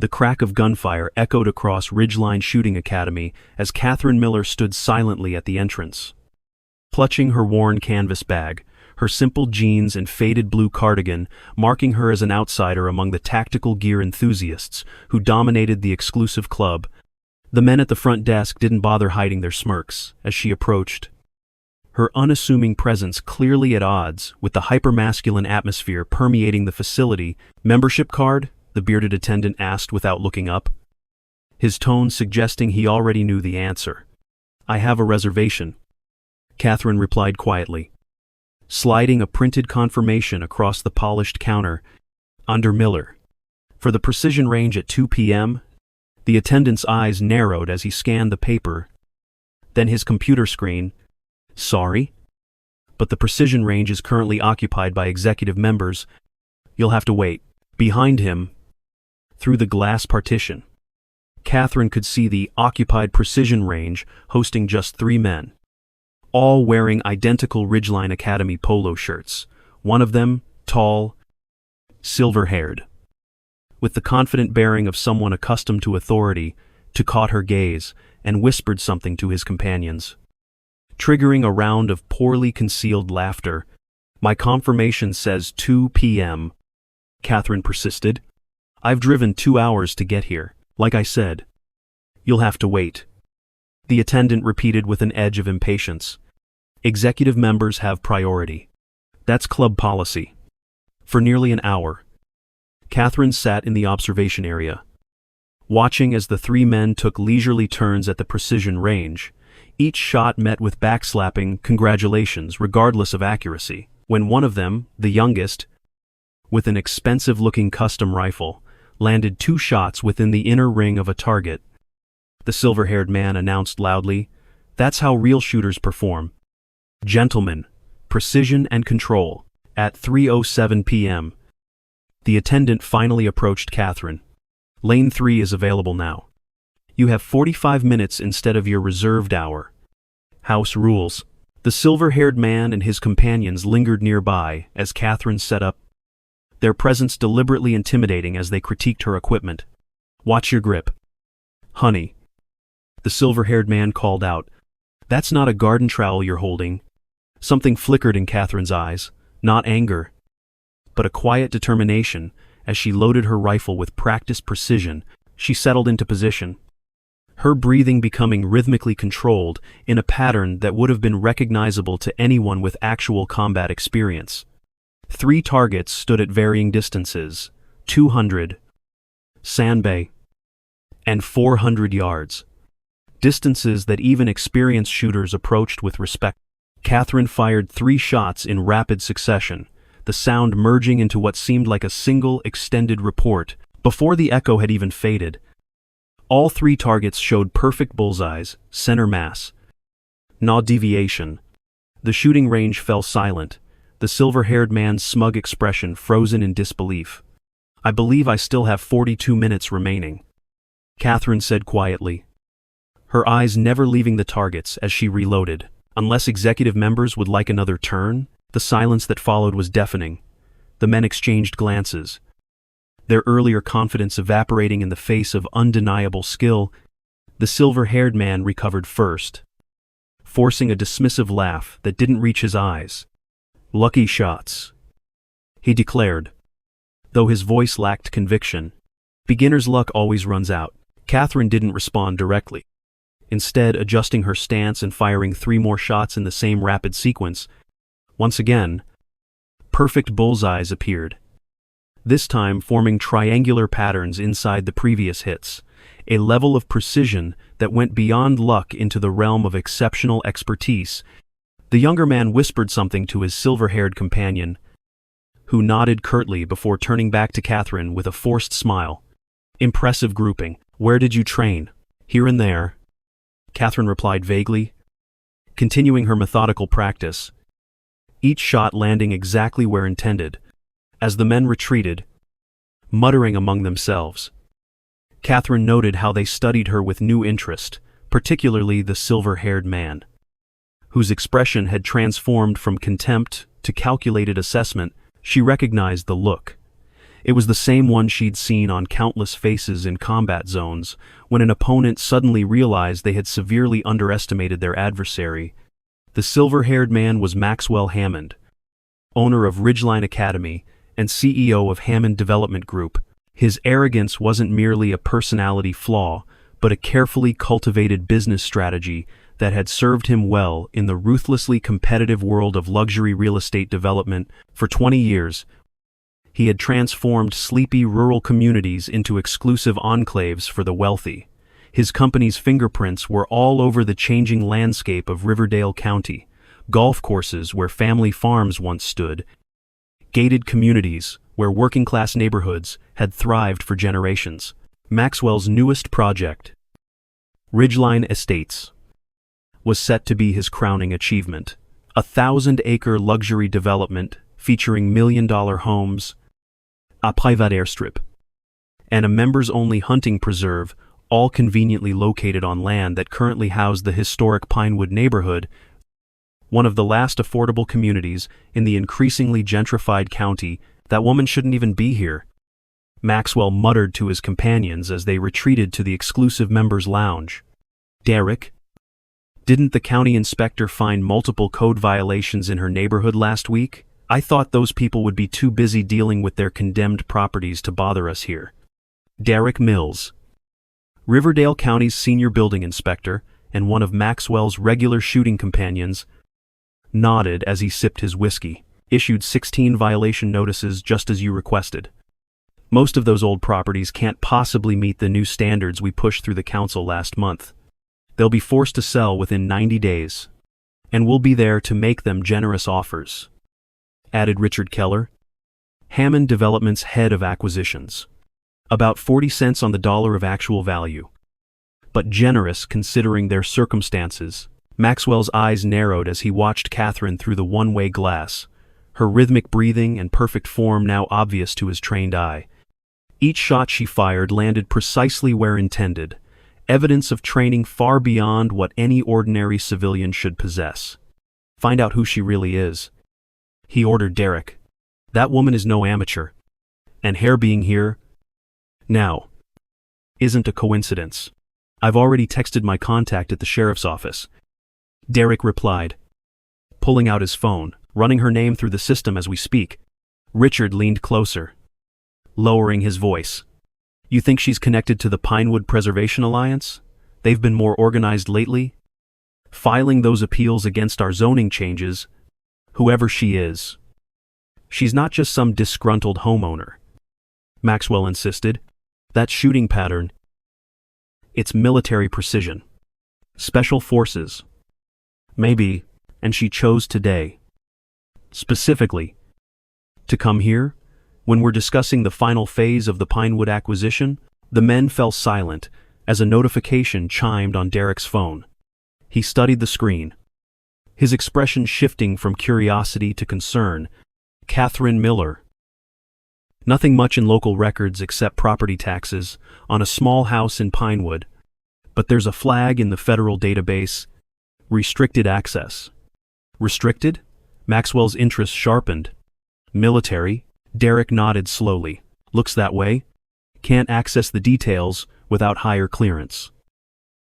The crack of gunfire echoed across Ridgeline Shooting Academy as Catherine Miller stood silently at the entrance. Clutching her worn canvas bag, her simple jeans and faded blue cardigan marking her as an outsider among the tactical gear enthusiasts who dominated the exclusive club, the men at the front desk didn't bother hiding their smirks as she approached. Her unassuming presence clearly at odds with the hypermasculine atmosphere permeating the facility. "Membership card?" the bearded attendant asked without looking up, his tone suggesting he already knew the answer. "I have a reservation," Catherine replied quietly, sliding a printed confirmation across the polished counter. "Under Miller. For the precision range at 2 p.m., the attendant's eyes narrowed as he scanned the paper. Then his computer screen. "Sorry, but the precision range is currently occupied by executive members. You'll have to wait." Behind him, through the glass partition, Catherine could see the occupied precision range hosting just 3 men, all wearing identical Ridgeline Academy polo shirts, one of them tall, silver-haired, with the confident bearing of someone accustomed to authority, caught her gaze and whispered something to his companions, triggering a round of poorly concealed laughter. "My confirmation says 2 p.m., Catherine persisted. "I've driven 2 hours to get here. Like I said, you'll have to wait," the attendant repeated with an edge of impatience. "Executive members have priority. That's club policy." For nearly an hour, Catherine sat in the observation area, watching as the 3 men took leisurely turns at the precision range. Each shot met with backslapping congratulations regardless of accuracy. When one of them, the youngest, with an expensive-looking custom rifle, landed 2 shots within the inner ring of a target, the silver-haired man announced loudly, "That's how real shooters perform. Gentlemen, precision and control." At 3:07 p.m., the attendant finally approached Catherine. "Lane 3 is available now. You have 45 minutes instead of your reserved hour. House rules." The silver-haired man and his companions lingered nearby as Catherine set up, their presence deliberately intimidating as they critiqued her equipment. "Watch your grip, honey," the silver-haired man called out. "That's not a garden trowel you're holding." Something flickered in Catherine's eyes, not anger, but a quiet determination. As she loaded her rifle with practiced precision, she settled into position, her breathing becoming rhythmically controlled in a pattern that would have been recognizable to anyone with actual combat experience. 3 targets stood at varying distances, 200, sandbay, and 400 yards. Distances that even experienced shooters approached with respect. Catherine fired 3 shots in rapid succession, the sound merging into what seemed like a single extended report. Before the echo had even faded, all 3 targets showed perfect bullseyes, center mass, no deviation. The shooting range fell silent, the silver-haired man's smug expression frozen in disbelief. "I believe I still have 42 minutes remaining," Catherine said quietly, her eyes never leaving the targets as she reloaded. Unless executive members would like another turn? The silence that followed was deafening. The men exchanged glances, their earlier confidence evaporating in the face of undeniable skill. The silver-haired man recovered first, forcing a dismissive laugh that didn't reach his eyes. "Lucky shots," he declared, though his voice lacked conviction. "Beginner's luck always runs out." Catherine didn't respond directly, instead adjusting her stance and firing 3 more shots in the same rapid sequence. Once again, perfect bullseyes appeared, this time forming triangular patterns inside the previous hits, a level of precision that went beyond luck into the realm of exceptional expertise. The younger man whispered something to his silver-haired companion, who nodded curtly before turning back to Catherine with a forced smile. "Impressive grouping. Where did you train?" "Here and there," Catherine replied vaguely, continuing her methodical practice, each shot landing exactly where intended. As the men retreated, muttering among themselves, Catherine noted how they studied her with new interest, particularly the silver-haired man, whose expression had transformed from contempt to calculated assessment. She recognized the look, It was the same one she'd seen on countless faces in combat zones, when an opponent suddenly realized they had severely underestimated their adversary. The silver-haired man was Maxwell Hammond, owner of Ridgeline Academy and CEO of Hammond Development Group. His arrogance wasn't merely a personality flaw, but a carefully cultivated business strategy that had served him well in the ruthlessly competitive world of luxury real estate development. For 20 years, he had transformed sleepy rural communities into exclusive enclaves for the wealthy. His company's fingerprints were all over the changing landscape of Riverdale County: golf courses where family farms once stood, gated communities where working-class neighborhoods had thrived for generations. Maxwell's newest project, Ridgeline Estates, was set to be his crowning achievement. A 1,000-acre luxury development featuring million-dollar homes, a private airstrip, and a members-only hunting preserve, all conveniently located on land that currently housed the historic Pinewood neighborhood, one of the last affordable communities in the increasingly gentrified county. That woman shouldn't even be here, Maxwell muttered to his companions as they retreated to the exclusive members' lounge. Derek, didn't the county inspector find multiple code violations in her neighborhood last week? I thought those people would be too busy dealing with their condemned properties to bother us here. Derek Mills, Riverdale County's senior building inspector and one of Maxwell's regular shooting companions, nodded as he sipped his whiskey. Issued 16 violation notices just as you requested. Most of those old properties can't possibly meet the new standards we pushed through the council last month. They'll be forced to sell within 90 days, and we'll be there to make them generous offers," added Richard Keller, Hammond Development's head of acquisitions. About 40 cents on the dollar of actual value, but generous considering their circumstances. Maxwell's eyes narrowed as he watched Catherine through the one-way glass, her rhythmic breathing and perfect form now obvious to his trained eye. Each shot she fired landed precisely where intended, evidence of training far beyond what any ordinary civilian should possess. "Find out who she really is," he ordered Derek. "That woman is no amateur, and her being here now isn't a coincidence. I've already texted my contact at the sheriff's office," Derek replied, pulling out his phone, running her name through the system as we speak. Richard leaned closer, lowering his voice. "You think she's connected to the Pinewood Preservation Alliance? They've been more organized lately, filing those appeals against our zoning changes. Whoever she is, she's not just some disgruntled homeowner," Maxwell insisted. "That shooting pattern, it's military precision. Special forces. Maybe, and she chose today, specifically, to come here. When we're discussing the final phase of the Pinewood acquisition." The men fell silent as a notification chimed on Derek's phone. He studied the screen, his expression shifting from curiosity to concern. Catherine Miller. Nothing much in local records except property taxes on a small house in Pinewood, but there's a flag in the federal database: restricted access. Restricted? Maxwell's interest sharpened. Military? Derek nodded slowly. Looks that way. Can't access the details without higher clearance.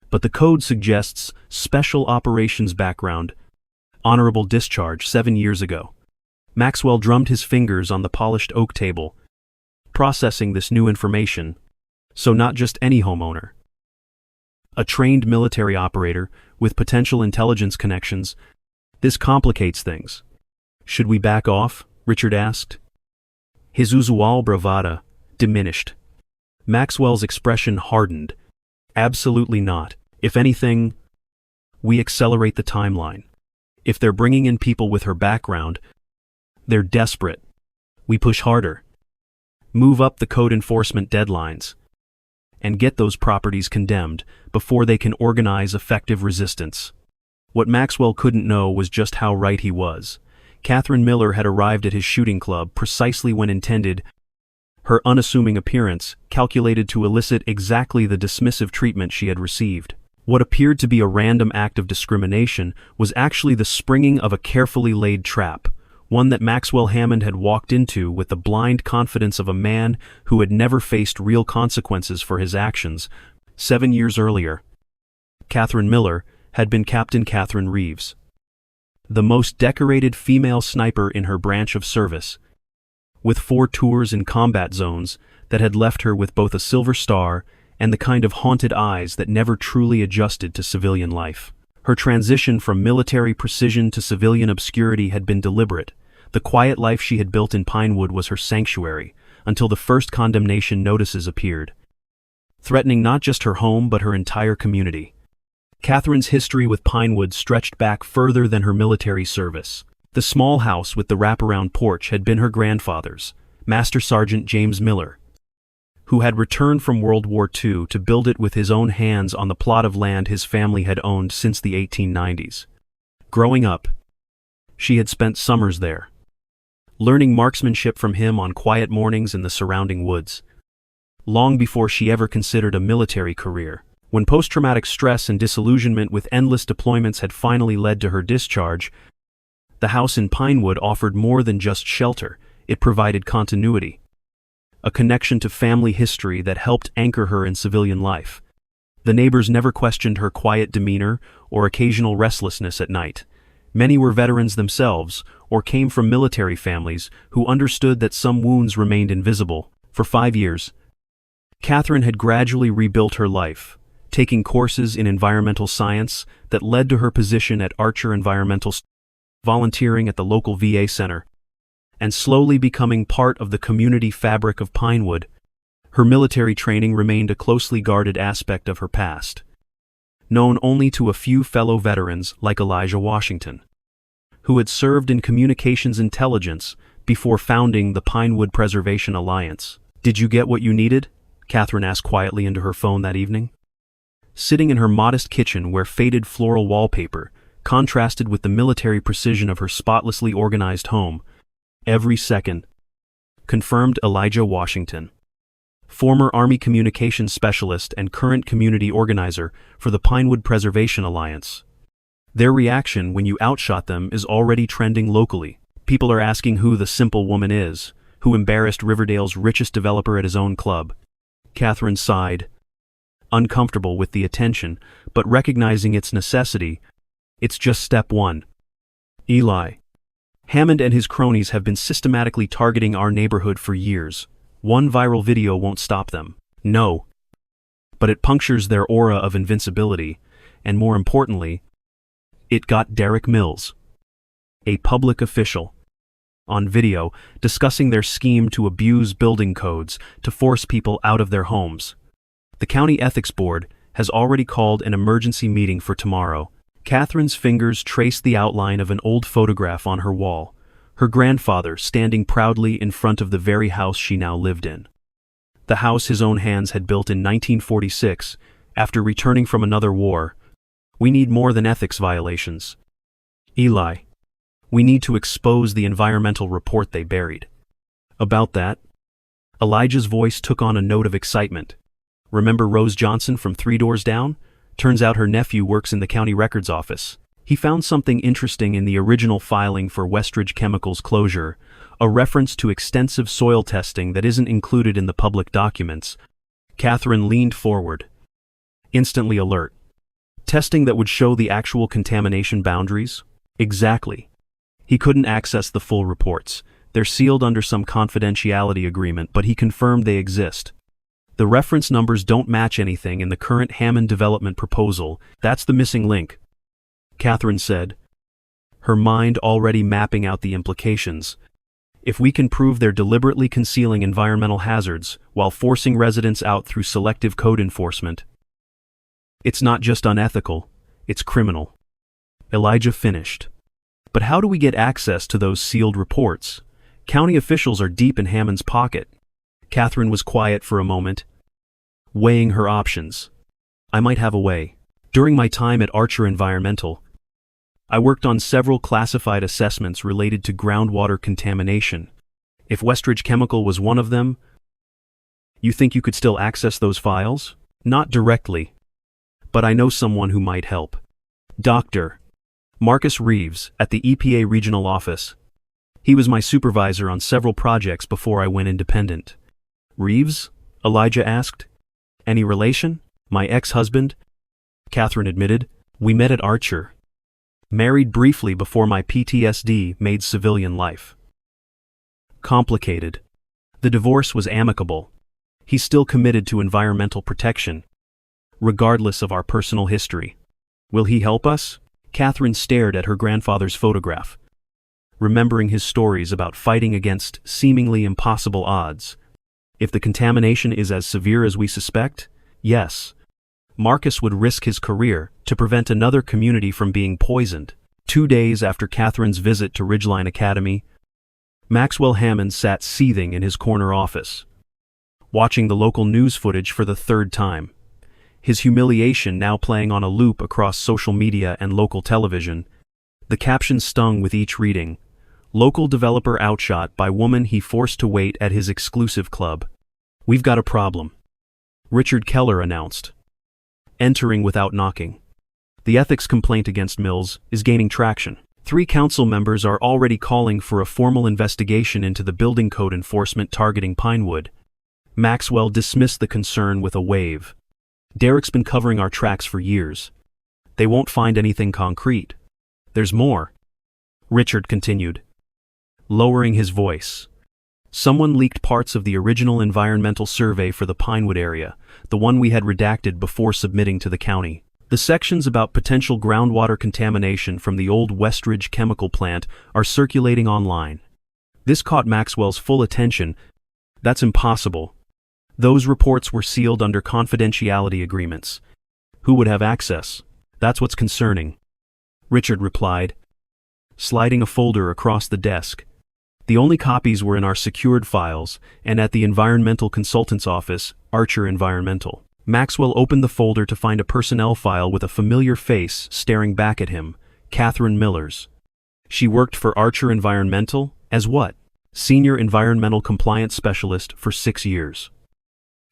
But the code suggests special operations background. Honorable discharge 7 years ago. Maxwell drummed his fingers on the polished oak table, processing this new information. So not just any homeowner. A trained military operator with potential intelligence connections. This complicates things. "Should we back off?" Richard asked. His usual bravado diminished. Maxwell's expression hardened. "Absolutely not. If anything, we accelerate the timeline. If they're bringing in people with her background, they're desperate. We push harder. Move up the code enforcement deadlines, and get those properties condemned before they can organize effective resistance." What Maxwell couldn't know was just how right he was. Catherine Miller had arrived at his shooting club precisely when intended, her unassuming appearance calculated to elicit exactly the dismissive treatment she had received. What appeared to be a random act of discrimination was actually the springing of a carefully laid trap, one that Maxwell Hammond had walked into with the blind confidence of a man who had never faced real consequences for his actions. 7 years earlier, Catherine Miller had been Captain Catherine Reeves, the most decorated female sniper in her branch of service, with 4 tours in combat zones that had left her with both a silver star and the kind of haunted eyes that never truly adjusted to civilian life. Her transition from military precision to civilian obscurity had been deliberate. The quiet life she had built in Pinewood was her sanctuary, until the first condemnation notices appeared, threatening not just her home but her entire community. Catherine's history with Pinewood stretched back further than her military service. The small house with the wraparound porch had been her grandfather's, Master Sergeant James Miller, who had returned from World War II to build it with his own hands on the plot of land his family had owned since the 1890s. Growing up, she had spent summers there, learning marksmanship from him on quiet mornings in the surrounding woods, long before she ever considered a military career. When post-traumatic stress and disillusionment with endless deployments had finally led to her discharge, the house in Pinewood offered more than just shelter. It provided continuity, a connection to family history that helped anchor her in civilian life. The neighbors never questioned her quiet demeanor or occasional restlessness at night. Many were veterans themselves, or came from military families who understood that some wounds remained invisible. For 5 years, Catherine had gradually rebuilt her life, taking courses in environmental science that led to her position at Archer Environmental, volunteering at the local VA center, and slowly becoming part of the community fabric of Pinewood. Her military training remained a closely guarded aspect of her past, known only to a few fellow veterans like Elijah Washington, who had served in communications intelligence before founding the Pinewood Preservation Alliance. "Did you get what you needed?" Catherine asked quietly into her phone that evening. Sitting in her modest kitchen where faded floral wallpaper contrasted with the military precision of her spotlessly organized home, "Every second," confirmed Elijah Washington, former Army communications specialist and current community organizer for the Pinewood Preservation Alliance. Their reaction when you outshot them is already trending locally. People are asking who the simple woman is, who embarrassed Riverdale's richest developer at his own club. Catherine sighed, uncomfortable with the attention, but recognizing its necessity. "It's just step one. Eli. Hammond and his cronies have been systematically targeting our neighborhood for years. One viral video won't stop them. No. But it punctures their aura of invincibility, and more importantly, it got Derek Mills, a public official, on video discussing their scheme to abuse building codes to force people out of their homes. The county ethics board has already called an emergency meeting for tomorrow." Catherine's fingers traced the outline of an old photograph on her wall, her grandfather standing proudly in front of the very house she now lived in. The house his own hands had built in 1946, after returning from another war. "We need more than ethics violations, Eli. We need to expose the environmental report they buried." "About that?" Elijah's voice took on a note of excitement. "Remember Rose Johnson from 3 Doors Down? Turns out her nephew works in the county records office. He found something interesting in the original filing for Westridge Chemicals closure, a reference to extensive soil testing that isn't included in the public documents." Catherine leaned forward, instantly alert. "Testing that would show the actual contamination boundaries?" "Exactly. He couldn't access the full reports. They're sealed under some confidentiality agreement, but he confirmed they exist. The reference numbers don't match anything in the current Hammond development proposal. That's the missing link," Catherine said, her mind already mapping out the implications. "If we can prove they're deliberately concealing environmental hazards while forcing residents out through selective code enforcement, it's not just unethical, it's criminal." Elijah finished. "But how do we get access to those sealed reports? County officials are deep in Hammond's pocket." Catherine was quiet for a moment, weighing her options. "I might have a way. During my time at Archer Environmental, I worked on several classified assessments related to groundwater contamination. If Westridge Chemical was one of them, you think you could still access those files?" "Not directly, but I know someone who might help. Dr. Marcus Reeves at the EPA Regional Office. He was my supervisor on several projects before I went independent. Reeves? Elijah asked. Any relation? My ex-husband? Catherine admitted. We met at Archer. Married briefly before my PTSD made civilian life complicated. The divorce was amicable. He's still committed to environmental protection, regardless of our personal history. Will he help us? Catherine stared at her grandfather's photograph, remembering his stories about fighting against seemingly impossible odds. If the contamination is as severe as we suspect, yes. Marcus would risk his career to prevent another community from being poisoned. 2 days after Catherine's visit to Ridgeline Academy, Maxwell Hammond sat seething in his corner office, watching the local news footage for the 3rd time. His humiliation now playing on a loop across social media and local television. The caption stung with each reading. Local developer outshot by woman he forced to wait at his exclusive club. We've got a problem, Richard Keller announced, entering without knocking. The ethics complaint against Mills is gaining traction. 3 council members are already calling for a formal investigation into the building code enforcement targeting Pinewood. Maxwell dismissed the concern with a wave. Derek's been covering our tracks for years. They won't find anything concrete. There's more, Richard continued, lowering his voice. Someone leaked parts of the original environmental survey for the Pinewood area, the one we had redacted before submitting to the county. The sections about potential groundwater contamination from the old Westridge chemical plant are circulating online. This caught Maxwell's full attention. That's impossible. Those reports were sealed under confidentiality agreements. Who would have access? That's what's concerning, Richard replied, sliding a folder across the desk. The only copies were in our secured files and at the environmental consultant's office, Archer Environmental. Maxwell opened the folder to find a personnel file with a familiar face staring back at him, Catherine Miller's. She worked for Archer Environmental as what? Senior Environmental Compliance Specialist for 6 years.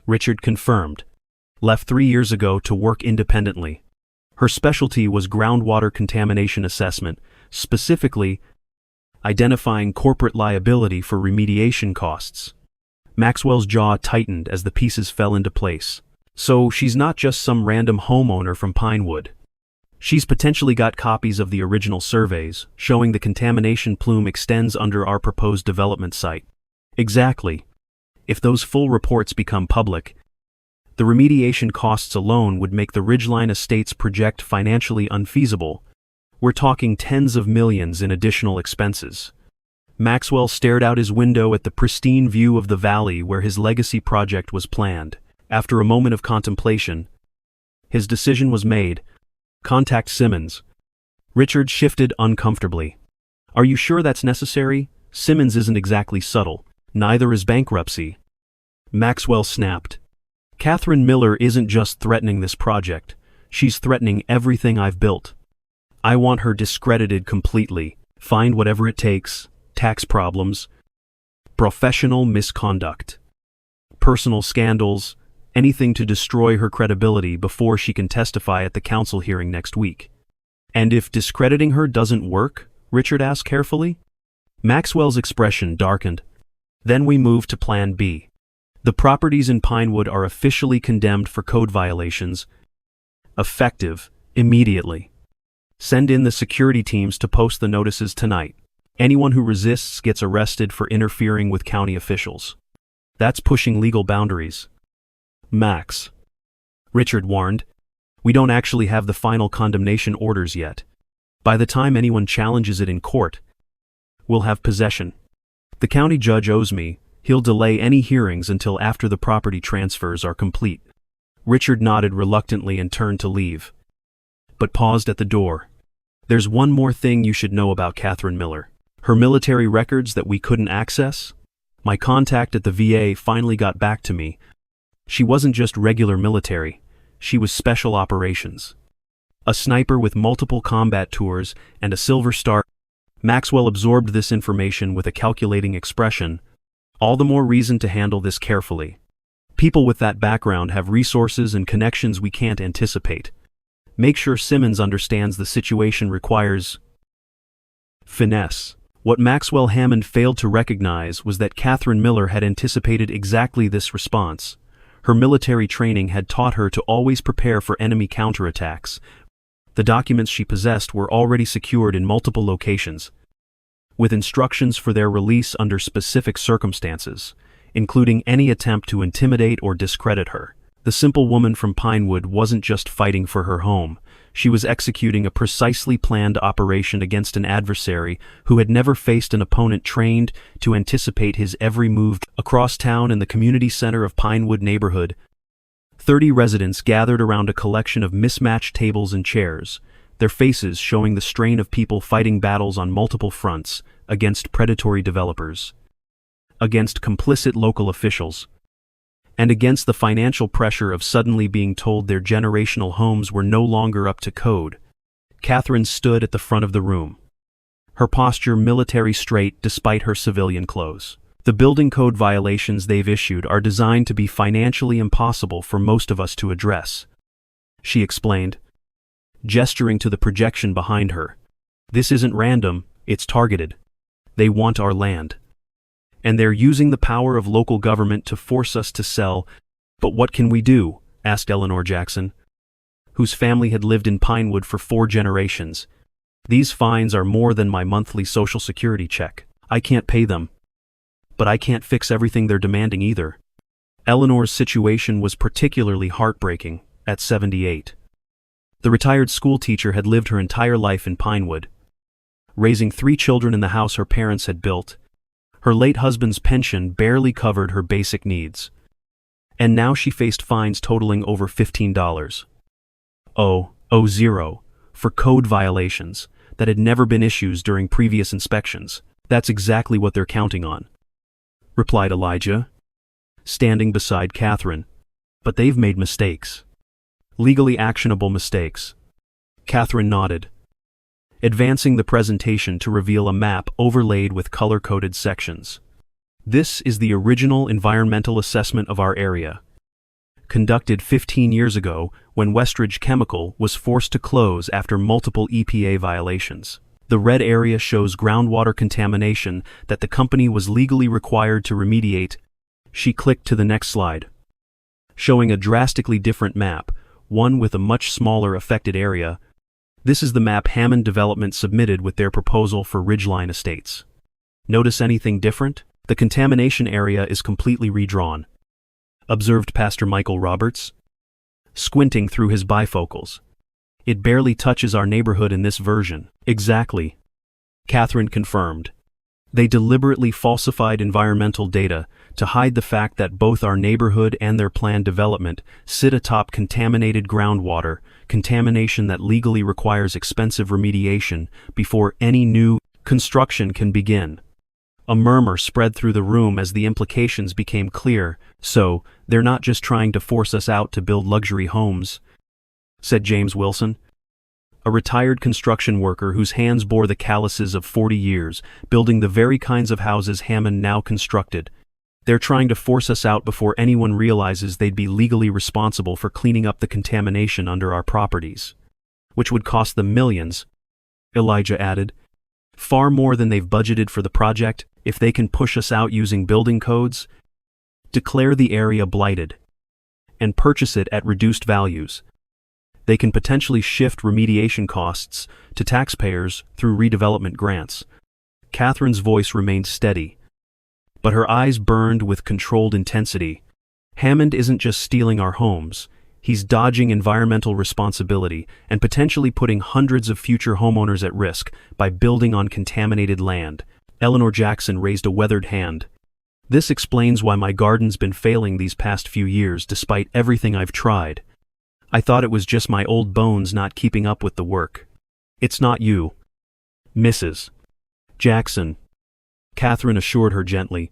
Richard confirmed. Left 3 years ago to work independently. Her specialty was groundwater contamination assessment, specifically identifying corporate liability for remediation costs. Maxwell's jaw tightened as the pieces fell into place. So she's not just some random homeowner from Pinewood. She's potentially got copies of the original surveys, showing the contamination plume extends under our proposed development site. Exactly. If those full reports become public, the remediation costs alone would make the Ridgeline Estates project financially unfeasible. We're talking tens of millions in additional expenses. Maxwell stared out his window at the pristine view of the valley where his legacy project was planned. After a moment of contemplation, his decision was made. Contact Simmons. Richard shifted uncomfortably. Are you sure that's necessary? Simmons isn't exactly subtle. Neither is bankruptcy. Maxwell snapped. Catherine Miller isn't just threatening this project. She's threatening everything I've built. I want her discredited completely. Find whatever it takes. Tax problems, professional misconduct, personal scandals, anything to destroy her credibility before she can testify at the council hearing next week. And if discrediting her doesn't work? Richard asked carefully. Maxwell's expression darkened. Then we move to Plan B. The properties in Pinewood are officially condemned for code violations. Effective immediately. Send in the security teams to post the notices tonight. Anyone who resists gets arrested for interfering with county officials. That's pushing legal boundaries. Max, Richard warned, we don't actually have the final condemnation orders yet. By the time anyone challenges it in court, we'll have possession. The county judge owes me. He'll delay any hearings until after the property transfers are complete. Richard nodded reluctantly and turned to leave, but paused at the door. There's one more thing you should know about Catherine Miller. Her military records that we couldn't access? My contact at the VA finally got back to me. She wasn't just regular military, she was special operations. A sniper with multiple combat tours and a Silver Star. Maxwell absorbed this information with a calculating expression. All the more reason to handle this carefully. People with that background have resources and connections we can't anticipate. Make sure Simmons understands the situation requires finesse. What Maxwell Hammond failed to recognize was that Catherine Miller had anticipated exactly this response. Her military training had taught her to always prepare for enemy counterattacks. The documents she possessed were already secured in multiple locations, with instructions for their release under specific circumstances, including any attempt to intimidate or discredit her. The simple woman from Pinewood wasn't just fighting for her home. She was executing a precisely planned operation against an adversary who had never faced an opponent trained to anticipate his every move. Across town in the community center of Pinewood neighborhood, 30 residents gathered around a collection of mismatched tables and chairs, their faces showing the strain of people fighting battles on multiple fronts against predatory developers, against complicit local officials, and against the financial pressure of suddenly being told their generational homes were no longer up to code. Catherine stood at the front of the room, her posture military straight despite her civilian clothes. The building code violations they've issued are designed to be financially impossible for most of us to address, she explained, gesturing to the projection behind her. This isn't random, it's targeted. They want our land. And they're using the power of local government to force us to sell. But what can we do? Asked Eleanor Jackson, whose family had lived in Pinewood for 4 generations. These fines are more than my monthly Social Security check. I can't pay them. But I can't fix everything they're demanding either. Eleanor's situation was particularly heartbreaking at 78. The retired school teacher had lived her entire life in Pinewood, raising 3 children in the house her parents had built. Her late husband's pension barely covered her basic needs. And now she faced fines totaling over $15. For code violations that had never been issued during previous inspections. That's exactly what they're counting on, replied Elijah, standing beside Catherine. But they've made mistakes. Legally actionable mistakes. Catherine nodded, advancing the presentation to reveal a map overlaid with color-coded sections. This is the original environmental assessment of our area, conducted 15 years ago when Westridge Chemical was forced to close after multiple EPA violations. The red area shows groundwater contamination that the company was legally required to remediate. She clicked to the next slide, showing a drastically different map, one with a much smaller affected area. This is the map Hammond Development submitted with their proposal for Ridgeline Estates. Notice anything different? The contamination area is completely redrawn, observed Pastor Michael Roberts, squinting through his bifocals. It barely touches our neighborhood in this version. Exactly, Catherine confirmed. They deliberately falsified environmental data to hide the fact that both our neighborhood and their planned development sit atop contaminated groundwater, contamination that legally requires expensive remediation before any new construction can begin. A murmur spread through the room as the implications became clear. So, they're not just trying to force us out to build luxury homes, said James Wilson, a retired construction worker whose hands bore the calluses of 40 years, building the very kinds of houses Hammond now constructed. They're trying to force us out before anyone realizes they'd be legally responsible for cleaning up the contamination under our properties, which would cost them millions, Elijah added. Far more than they've budgeted for the project. If they can push us out using building codes, declare the area blighted, and purchase it at reduced values, they can potentially shift remediation costs to taxpayers through redevelopment grants. Catherine's voice remained steady, but her eyes burned with controlled intensity. Hammond isn't just stealing our homes, he's dodging environmental responsibility and potentially putting hundreds of future homeowners at risk by building on contaminated land. Eleanor Jackson raised a weathered hand. This explains why my garden's been failing these past few years despite everything I've tried. I thought it was just my old bones not keeping up with the work. It's not you, Mrs. Jackson, Catherine assured her gently.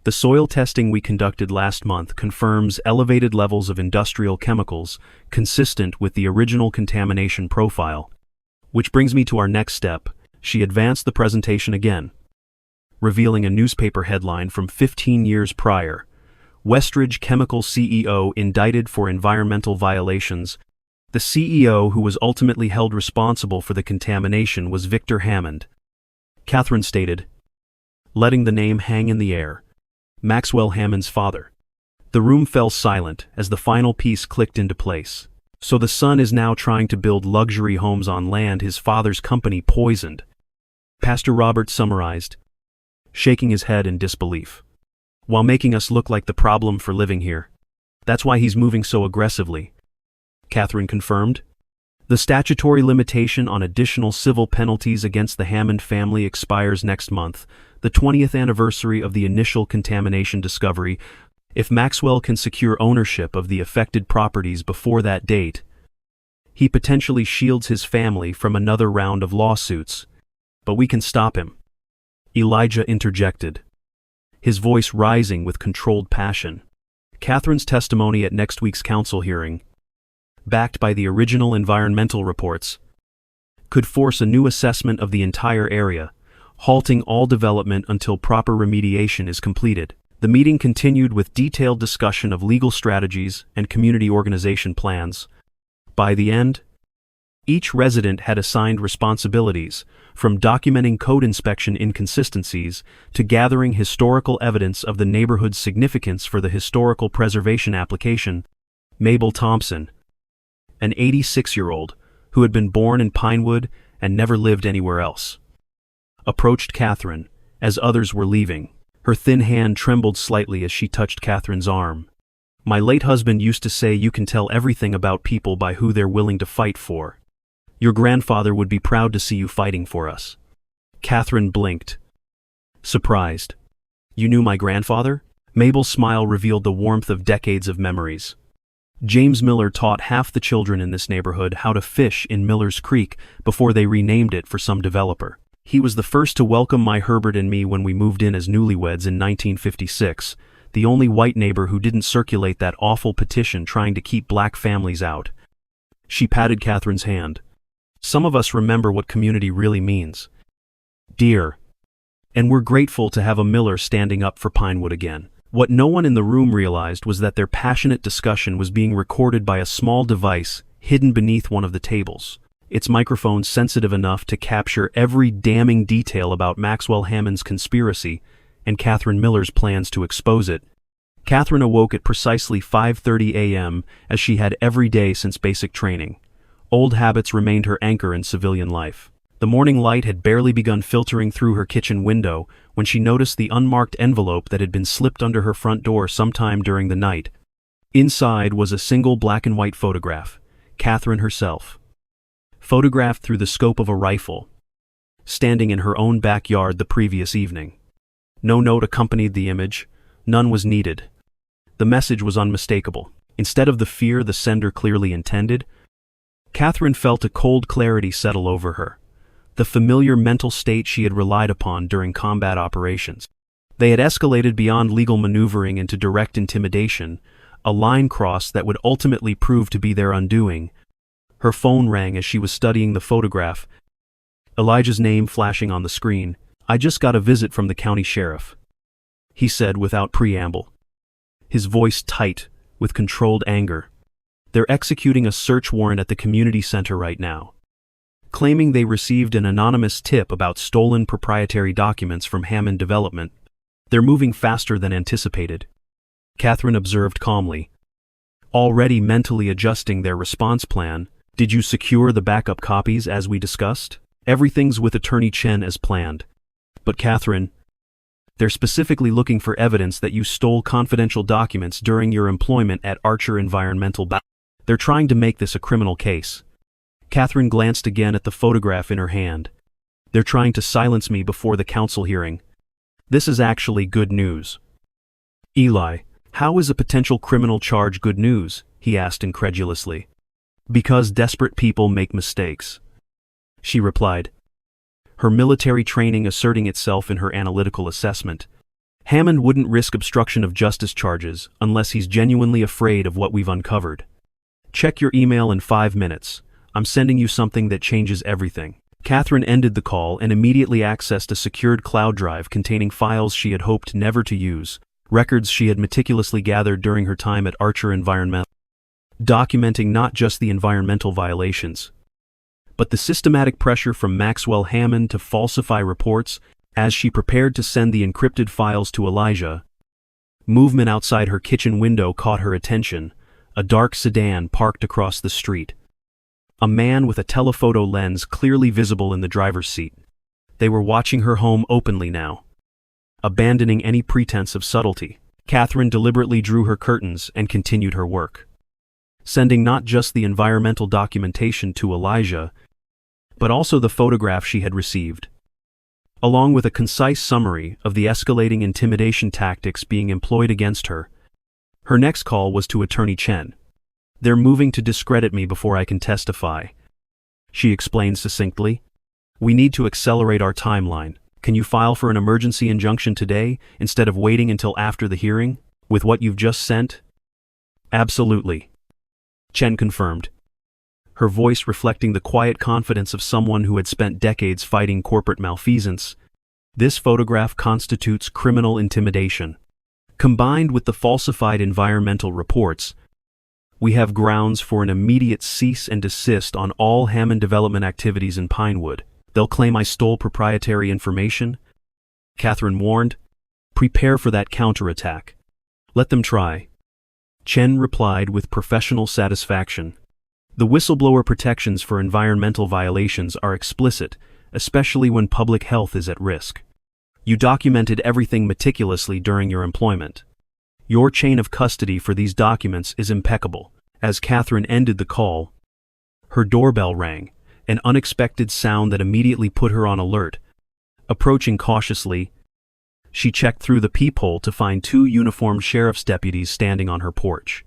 The soil testing we conducted last month confirms elevated levels of industrial chemicals consistent with the original contamination profile. Which brings me to our next step. She advanced the presentation again, revealing a newspaper headline from 15 years prior. Westridge Chemical CEO indicted for environmental violations. The CEO who was ultimately held responsible for the contamination was Victor Hammond. Catherine stated, letting the name hang in the air. Maxwell Hammond's father. The room fell silent as the final piece clicked into place. So the son is now trying to build luxury homes on land his father's company poisoned. Pastor Robert summarized, shaking his head in disbelief. While making us look like the problem for living here. That's why he's moving so aggressively. Catherine confirmed. The statutory limitation on additional civil penalties against the Hammond family expires next month, the 20th anniversary of the initial contamination discovery. If Maxwell can secure ownership of the affected properties before that date, he potentially shields his family from another round of lawsuits. But we can stop him. Elijah interjected, his voice rising with controlled passion. Catherine's testimony at next week's council hearing, backed by the original environmental reports, could force a new assessment of the entire area, halting all development until proper remediation is completed. The meeting continued with detailed discussion of legal strategies and community organization plans. By the end, each resident had assigned responsibilities, from documenting code inspection inconsistencies to gathering historical evidence of the neighborhood's significance for the historical preservation application. Mabel Thompson, an 86-year-old who had been born in Pinewood and never lived anywhere else, approached Catherine as others were leaving. Her thin hand trembled slightly as she touched Catherine's arm. My late husband used to say you can tell everything about people by who they're willing to fight for. Your grandfather would be proud to see you fighting for us. Catherine blinked, surprised. You knew my grandfather? Mabel's smile revealed the warmth of decades of memories. James Miller taught half the children in this neighborhood how to fish in Miller's Creek before they renamed it for some developer. He was the first to welcome my Herbert and me when we moved in as newlyweds in 1956, the only white neighbor who didn't circulate that awful petition trying to keep black families out. She patted Catherine's hand. Some of us remember what community really means. Dear. And we're grateful to have a Miller standing up for Pinewood again. What no one in the room realized was that their passionate discussion was being recorded by a small device hidden beneath one of the tables. Its microphone sensitive enough to capture every damning detail about Maxwell Hammond's conspiracy and Catherine Miller's plans to expose it. Catherine awoke at precisely 5:30 a.m. as she had every day since basic training. Old habits remained her anchor in civilian life. The morning light had barely begun filtering through her kitchen window when she noticed the unmarked envelope that had been slipped under her front door sometime during the night. Inside was a single black and white photograph, Catherine herself, photographed through the scope of a rifle, standing in her own backyard the previous evening. No note accompanied the image, none was needed. The message was unmistakable. Instead of the fear the sender clearly intended, Catherine felt a cold clarity settle over her, the familiar mental state she had relied upon during combat operations. They had escalated beyond legal maneuvering into direct intimidation, a line crossed that would ultimately prove to be their undoing. Her phone rang as she was studying the photograph, Elijah's name flashing on the screen. I just got a visit from the county sheriff, he said without preamble, his voice tight with controlled anger. They're executing a search warrant at the community center right now, claiming they received an anonymous tip about stolen proprietary documents from Hammond Development. They're moving faster than anticipated, Catherine observed calmly, already mentally adjusting their response plan. Did you secure the backup copies as we discussed? Everything's with Attorney Chen as planned. But Catherine, they're specifically looking for evidence that you stole confidential documents during your employment at Archer Environmental. They're trying to make this a criminal case. Catherine glanced again at the photograph in her hand. They're trying to silence me before the council hearing. This is actually good news. Eli, how is a potential criminal charge good news? He asked incredulously. Because desperate people make mistakes, she replied, her military training asserting itself in her analytical assessment. Hammond wouldn't risk obstruction of justice charges unless he's genuinely afraid of what we've uncovered. Check your email in 5 minutes. I'm sending you something that changes everything. Catherine ended the call and immediately accessed a secured cloud drive containing files she had hoped never to use, records she had meticulously gathered during her time at Archer Environmental, documenting not just the environmental violations, but the systematic pressure from Maxwell Hammond to falsify reports as she prepared to send the encrypted files to Elijah. Movement outside her kitchen window caught her attention, a dark sedan parked across the street. A man with a telephoto lens clearly visible in the driver's seat. They were watching her home openly now. Abandoning any pretense of subtlety, Catherine deliberately drew her curtains and continued her work, sending not just the environmental documentation to Elijah, but also the photograph she had received, along with a concise summary of the escalating intimidation tactics being employed against her. Her next call was to Attorney Chen. "They're moving to discredit me before I can testify," she explained succinctly. "We need to accelerate our timeline. Can you file for an emergency injunction today instead of waiting until after the hearing, with what you've just sent?" "Absolutely," Chen confirmed, her voice reflecting the quiet confidence of someone who had spent decades fighting corporate malfeasance. "This photograph constitutes criminal intimidation. Combined with the falsified environmental reports, we have grounds for an immediate cease and desist on all Hammond development activities in Pinewood. They'll claim I stole proprietary information," Catherine warned. "Prepare for that counterattack. Let them try," Chen replied with professional satisfaction. The whistleblower protections for environmental violations are explicit, especially when public health is at risk. You documented everything meticulously during your employment. Your chain of custody for these documents is impeccable. As Catherine ended the call, her doorbell rang, an unexpected sound that immediately put her on alert. Approaching cautiously, she checked through the peephole to find two uniformed sheriff's deputies standing on her porch,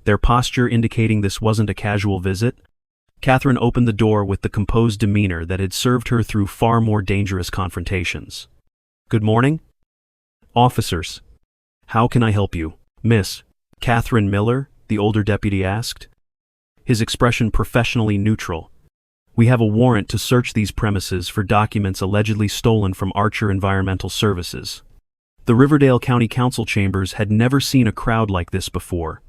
their posture indicating this wasn't a casual visit. Catherine opened the door with the composed demeanor that had served her through far more dangerous confrontations. "Good morning, officers. How can I help you, Miss Catherine Miller?" the older deputy asked, his expression professionally neutral. "We have a warrant to search these premises for documents allegedly stolen from Archer Environmental Services." The Riverdale County Council chambers had never seen a crowd like this before.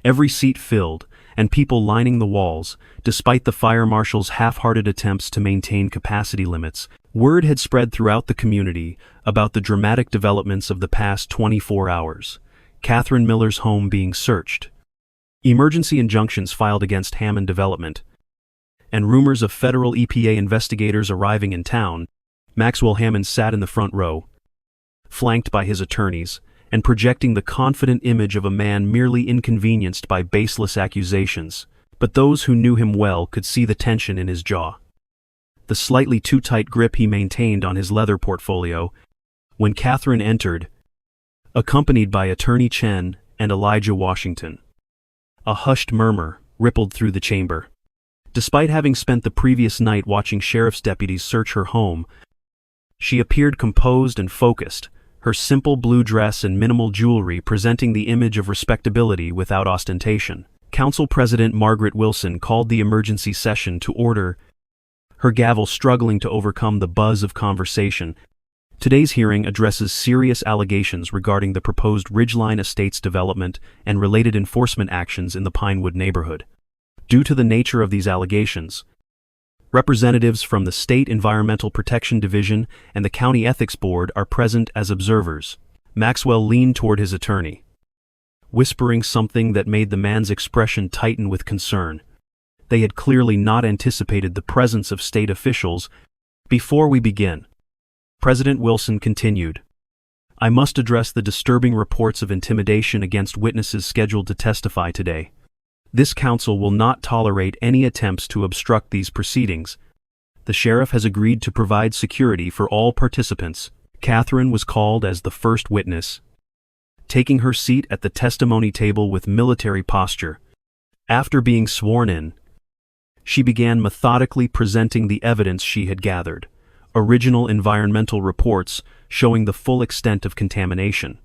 Every seat filled, and people lining the walls, despite the fire marshal's half-hearted attempts to maintain capacity limits. Word had spread throughout the community about the dramatic developments of the past 24 hours. Catherine Miller's home being searched, emergency injunctions filed against Hammond Development, and rumors of federal EPA investigators arriving in town. Maxwell Hammond sat in the front row, flanked by his attorneys, and projecting the confident image of a man merely inconvenienced by baseless accusations. But those who knew him well could see the tension in his jaw, the slightly too tight grip he maintained on his leather portfolio. When Catherine entered, accompanied by Attorney Chen and Elijah Washington, a hushed murmur rippled through the chamber. Despite having spent the previous night watching sheriff's deputies search her home, she appeared composed and focused, her simple blue dress and minimal jewelry presenting the image of respectability without ostentation. Council President Margaret Wilson called the emergency session to order, her gavel struggling to overcome the buzz of conversation. Today's hearing addresses serious allegations regarding the proposed Ridgeline Estates development and related enforcement actions in the Pinewood neighborhood. Due to the nature of these allegations, representatives from the State Environmental Protection Division and the County Ethics Board are present as observers. Maxwell leaned toward his attorney, whispering something that made the man's expression tighten with concern. They had clearly not anticipated the presence of state officials. "Before we begin," President Wilson continued, "I must address the disturbing reports of intimidation against witnesses scheduled to testify today. This council will not tolerate any attempts to obstruct these proceedings. The sheriff has agreed to provide security for all participants." Catherine was called as the first witness, taking her seat at the testimony table with military posture. After being sworn in, she began methodically presenting the evidence she had gathered, original environmental reports showing the full extent of contamination,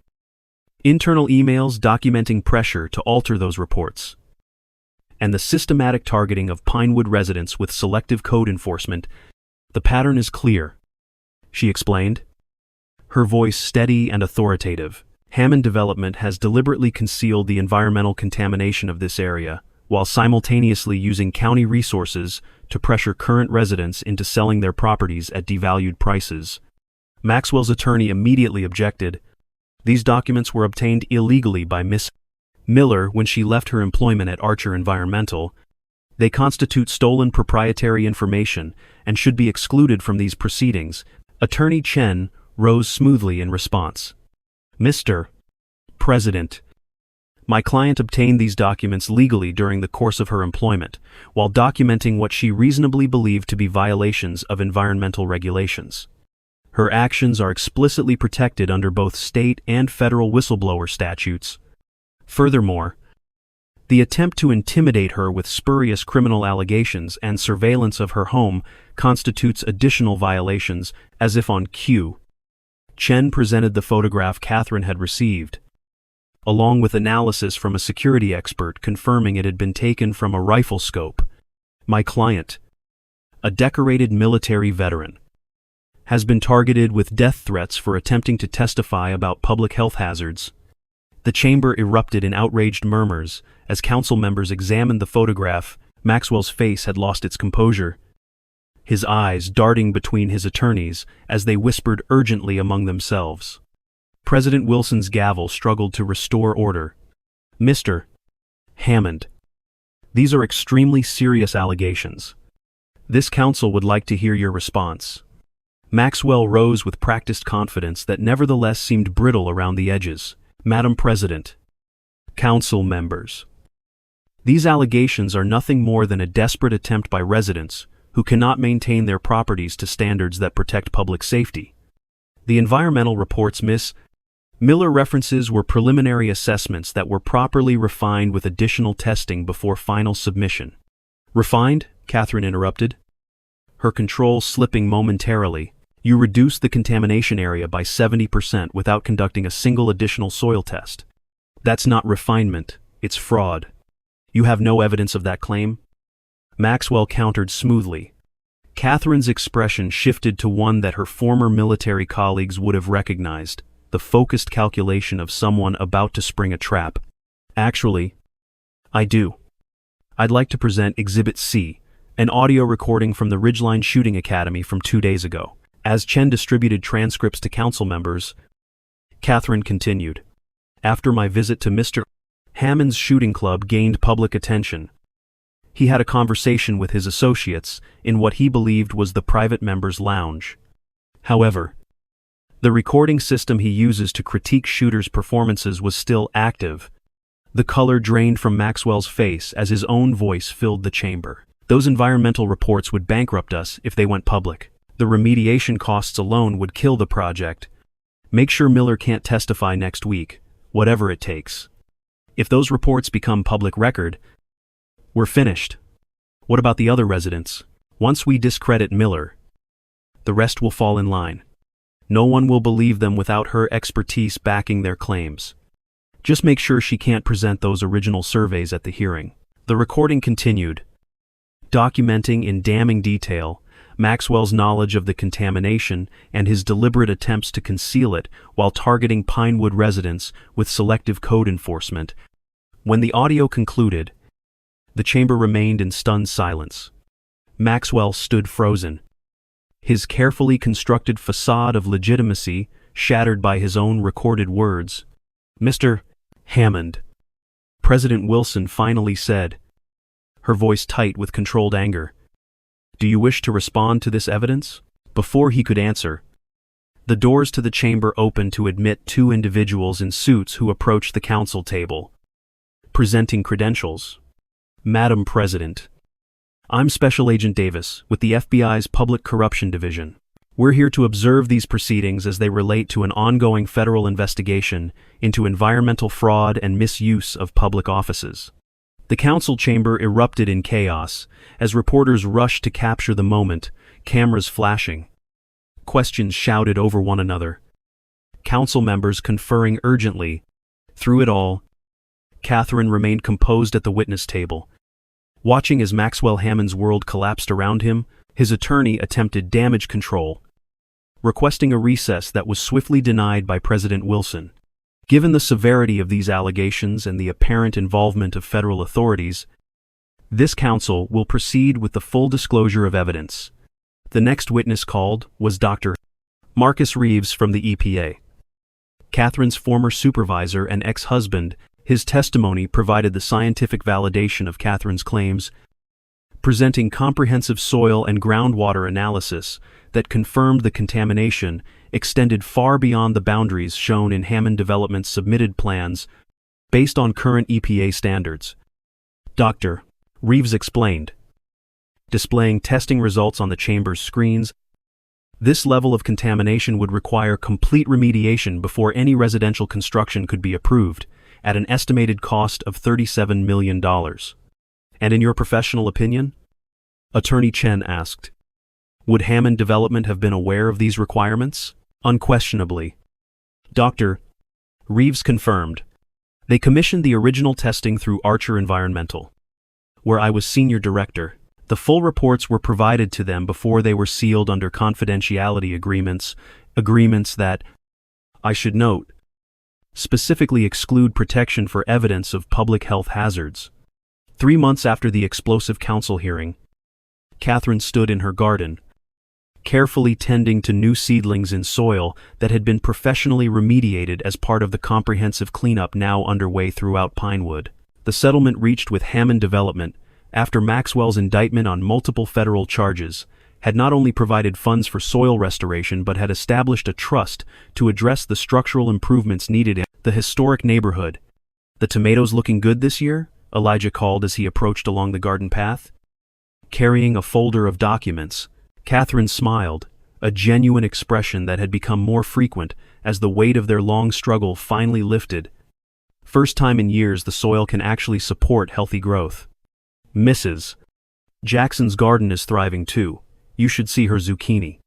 internal emails documenting pressure to alter those reports, and the systematic targeting of Pinewood residents with selective code enforcement. "The pattern is clear," she explained, her voice steady and authoritative. "Hammond Development has deliberately concealed the environmental contamination of this area, while simultaneously using county resources to pressure current residents into selling their properties at devalued prices. Maxwell's attorney immediately objected. These documents were obtained illegally by Miss Miller when she left her employment at Archer Environmental. They constitute stolen proprietary information and should be excluded from these proceedings. Attorney Chen rose smoothly in response. Mr. President, my client obtained these documents legally during the course of her employment, while documenting what she reasonably believed to be violations of environmental regulations. Her actions are explicitly protected under both state and federal whistleblower statutes. Furthermore, the attempt to intimidate her with spurious criminal allegations and surveillance of her home constitutes additional violations, as if on cue. Chen presented the photograph Catherine had received, along with analysis from a security expert confirming it had been taken from a rifle scope. My client, a decorated military veteran, has been targeted with death threats for attempting to testify about public health hazards. The chamber erupted in outraged murmurs as council members examined the photograph. Maxwell's face had lost its composure, his eyes darting between his attorneys as they whispered urgently among themselves. President Wilson's gavel struggled to restore order. Mr. Hammond, these are extremely serious allegations. This council would like to hear your response. Maxwell rose with practiced confidence that nevertheless seemed brittle around the edges. Madam President, council members, these allegations are nothing more than a desperate attempt by residents who cannot maintain their properties to standards that protect public safety. The environmental reports Miss Miller references were preliminary assessments that were properly refined with additional testing before final submission. Refined? Catherine interrupted, her control slipping momentarily. You reduced the contamination area by 70% without conducting a single additional soil test. That's not refinement, it's fraud. You have no evidence of that claim? Maxwell countered smoothly. Catherine's expression shifted to one that her former military colleagues would have recognized, the focused calculation of someone about to spring a trap. Actually, I do. I'd like to present Exhibit C, an audio recording from the Ridgeline Shooting Academy from 2 days ago. As Chen distributed transcripts to council members, Catherine continued. After my visit to Mr. Hammond's shooting club gained public attention, he had a conversation with his associates in what he believed was the private members' lounge. However, the recording system he uses to critique shooters' performances was still active. The color drained from Maxwell's face as his own voice filled the chamber. Those environmental reports would bankrupt us if they went public. The remediation costs alone would kill the project. Make sure Miller can't testify next week, whatever it takes. If those reports become public record, we're finished. What about the other residents? Once we discredit Miller, the rest will fall in line. No one will believe them without her expertise backing their claims. Just make sure she can't present those original surveys at the hearing. The recording continued, documenting in damning detail Maxwell's knowledge of the contamination and his deliberate attempts to conceal it while targeting Pinewood residents with selective code enforcement. When the audio concluded, the chamber remained in stunned silence. Maxwell stood frozen, his carefully constructed facade of legitimacy shattered by his own recorded words. Mr. Hammond, President Wilson finally said, her voice tight with controlled anger. Do you wish to respond to this evidence? Before he could answer, the doors to the chamber opened to admit 2 individuals in suits who approached the council table, presenting credentials. Madam President, I'm Special Agent Davis with the FBI's Public Corruption Division. We're here to observe these proceedings as they relate to an ongoing federal investigation into environmental fraud and misuse of public offices. The council chamber erupted in chaos as reporters rushed to capture the moment, cameras flashing. Questions shouted over one another. Council members conferring urgently. Through it all, Catherine remained composed at the witness table. Watching as Maxwell Hammond's world collapsed around him, his attorney attempted damage control, requesting a recess that was swiftly denied by President Wilson. Given the severity of these allegations and the apparent involvement of federal authorities, This council will proceed with the full disclosure of evidence. The next witness called was Dr. Marcus Reeves from the EPA. Catherine's former supervisor and ex-husband. His testimony provided the scientific validation of Catherine's claims, presenting comprehensive soil and groundwater analysis that confirmed the contamination extended far beyond the boundaries shown in Hammond Development's submitted plans based on current EPA standards. Dr. Reeves explained, displaying testing results on the chamber's screens. This level of contamination would require complete remediation before any residential construction could be approved, at an estimated cost of $37 million. And in your professional opinion? Attorney Chen asked. Would Hammond Development have been aware of these requirements? Unquestionably. Dr. Reeves confirmed. They commissioned the original testing through Archer Environmental, where I was senior director. The full reports were provided to them before they were sealed under confidentiality agreements that, I should note, specifically exclude protection for evidence of public health hazards. 3 months after the explosive council hearing, Catherine stood in her garden, carefully tending to new seedlings in soil that had been professionally remediated as part of the comprehensive cleanup now underway throughout Pinewood. The settlement reached with Hammond Development, after Maxwell's indictment on multiple federal charges, had not only provided funds for soil restoration but had established a trust to address the structural improvements needed in the historic neighborhood. The tomatoes looking good this year? Elijah called as he approached along the garden path. Carrying a folder of documents, Catherine smiled, a genuine expression that had become more frequent as the weight of their long struggle finally lifted. First time in years the soil can actually support healthy growth. Mrs. Jackson's garden is thriving too. You should see her zucchini.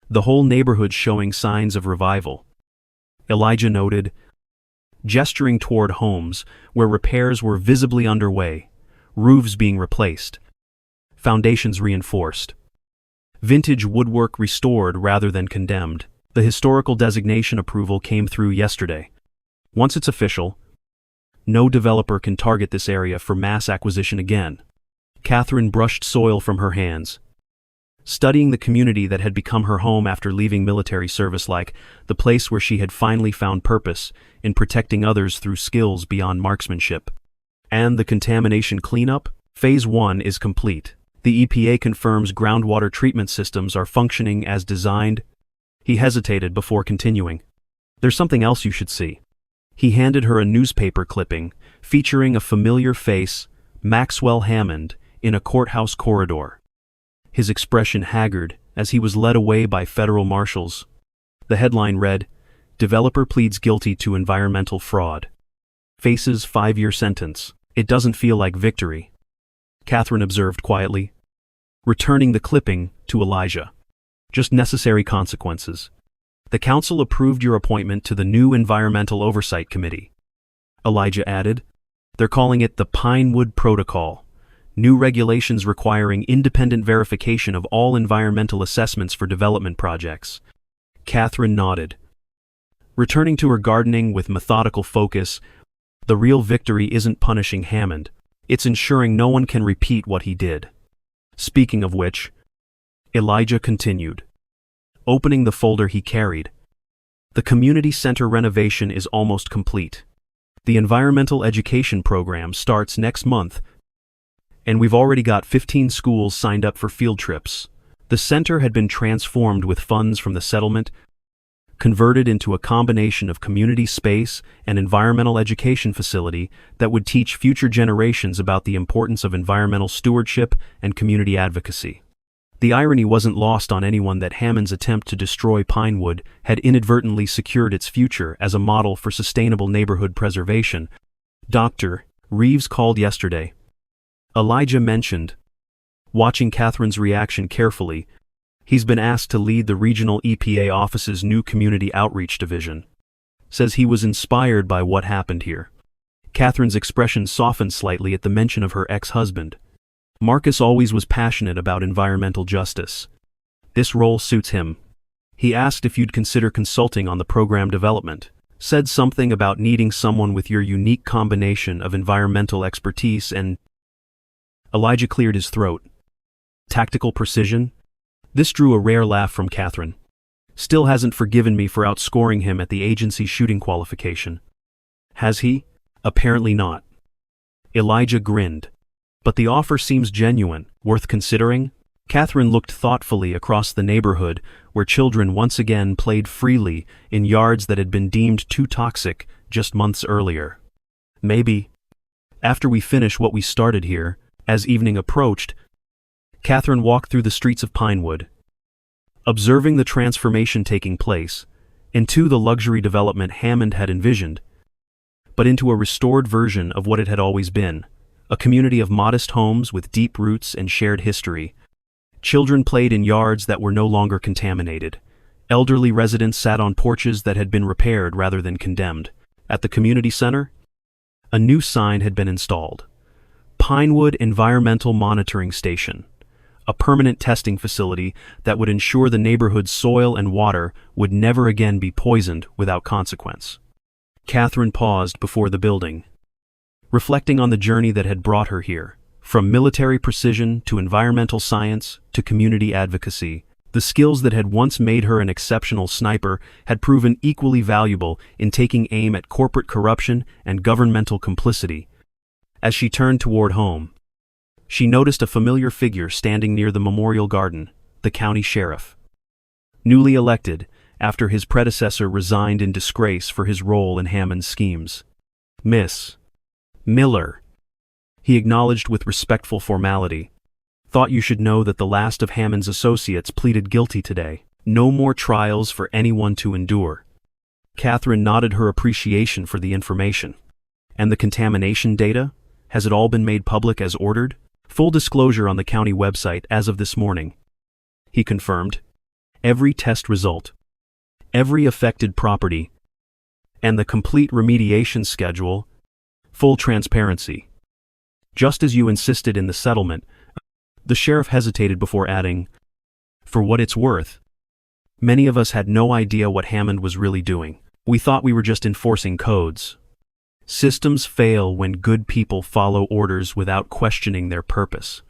The whole neighborhood's showing signs of revival. Elijah noted, gesturing toward homes where repairs were visibly underway, roofs being replaced, foundations reinforced, vintage woodwork restored rather than condemned. The historical designation approval came through yesterday. Once it's official, no developer can target this area for mass acquisition again. Catherine brushed soil from her hands, studying the community that had become her home after leaving military service, like the place where she had finally found purpose in protecting others through skills beyond marksmanship. And the contamination cleanup? Phase 1 is complete. The EPA confirms groundwater treatment systems are functioning as designed. He hesitated before continuing. There's something else you should see. He handed her a newspaper clipping featuring a familiar face, Maxwell Hammond, in a courthouse corridor. His expression haggard as he was led away by federal marshals. The headline read, "Developer pleads guilty to environmental fraud. Faces 5-year sentence. It doesn't feel like victory," Catherine observed quietly, returning the clipping to Elijah. "Just necessary consequences. The council approved your appointment to the new Environmental Oversight Committee," Elijah added. "They're calling it the Pinewood Protocol. New regulations requiring independent verification of all environmental assessments for development projects." Catherine nodded, returning to her gardening with methodical focus. The real victory isn't punishing Hammond. It's ensuring no one can repeat what he did. Speaking of which, Elijah continued, opening the folder he carried. The community center renovation is almost complete. The environmental education program starts next month, and we've already got 15 schools signed up for field trips. The center had been transformed with funds from the settlement, converted into a combination of community space and environmental education facility that would teach future generations about the importance of environmental stewardship and community advocacy. The irony wasn't lost on anyone that Hammond's attempt to destroy Pinewood had inadvertently secured its future as a model for sustainable neighborhood preservation. Dr. Reeves called yesterday, Elijah mentioned. Watching Catherine's reaction carefully, he's been asked to lead the regional EPA office's new community outreach division. Says he was inspired by what happened here. Catherine's expression softened slightly at the mention of her ex-husband. Marcus always was passionate about environmental justice. This role suits him. He asked if you'd consider consulting on the program development. Said something about needing someone with your unique combination of environmental expertise and... Elijah cleared his throat. Tactical precision? This drew a rare laugh from Catherine. Still hasn't forgiven me for outscoring him at the agency shooting qualification. Has he? Apparently not. Elijah grinned. But the offer seems genuine, worth considering. Catherine looked thoughtfully across the neighborhood where children once again played freely in yards that had been deemed too toxic just months earlier. Maybe, after we finish what we started here, as evening approached, Catherine walked through the streets of Pinewood, observing the transformation taking place into the luxury development Hammond had envisioned, but into a restored version of what it had always been, a community of modest homes with deep roots and shared history. Children played in yards that were no longer contaminated. Elderly residents sat on porches that had been repaired rather than condemned. At the community center, a new sign had been installed. Pinewood Environmental Monitoring Station, a permanent testing facility that would ensure the neighborhood's soil and water would never again be poisoned without consequence. Catherine paused before the building, reflecting on the journey that had brought her here. From military precision to environmental science to community advocacy, the skills that had once made her an exceptional sniper had proven equally valuable in taking aim at corporate corruption and governmental complicity. As she turned toward home, she noticed a familiar figure standing near the memorial garden, the county sheriff. Newly elected, after his predecessor resigned in disgrace for his role in Hammond's schemes. Miss Miller, he acknowledged with respectful formality. Thought you should know that the last of Hammond's associates pleaded guilty today. No more trials for anyone to endure. Catherine nodded her appreciation for the information. And the contamination data? Has it all been made public as ordered? Full disclosure on the county website as of this morning. He confirmed. Every test result, every affected property, and the complete remediation schedule, full transparency. Just as you insisted in the settlement. The sheriff hesitated before adding, for what it's worth, many of us had no idea what Hammond was really doing. We thought we were just enforcing codes. Systems fail when good people follow orders without questioning their purpose.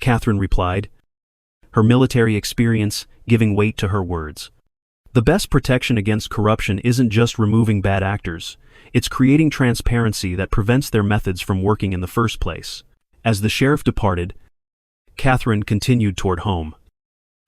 Catherine replied, her military experience giving weight to her words. The best protection against corruption isn't just removing bad actors. It's creating transparency that prevents their methods from working in the first place. As the sheriff departed, Catherine continued toward home,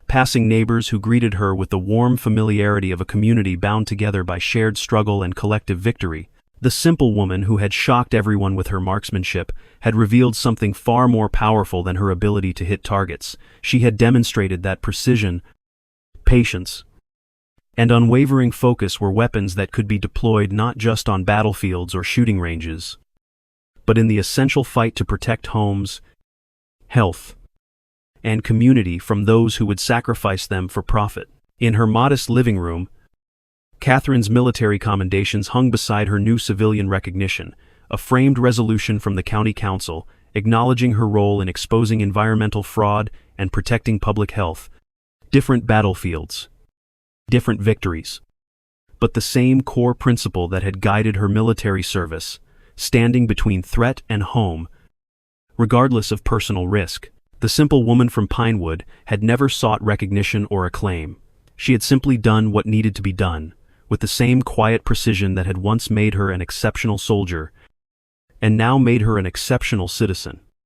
passing neighbors who greeted her with the warm familiarity of a community bound together by shared struggle and collective victory. The simple woman who had shocked everyone with her marksmanship had revealed something far more powerful than her ability to hit targets. She had demonstrated that precision, patience, and unwavering focus were weapons that could be deployed not just on battlefields or shooting ranges, but in the essential fight to protect homes, health, and community from those who would sacrifice them for profit. In her modest living room, Catherine's military commendations hung beside her new civilian recognition, a framed resolution from the county council acknowledging her role in exposing environmental fraud and protecting public health. Different battlefields, different victories, but the same core principle that had guided her military service, standing between threat and home, regardless of personal risk. The simple woman from Pinewood had never sought recognition or acclaim. She had simply done what needed to be done, with the same quiet precision that had once made her an exceptional soldier, and now made her an exceptional citizen.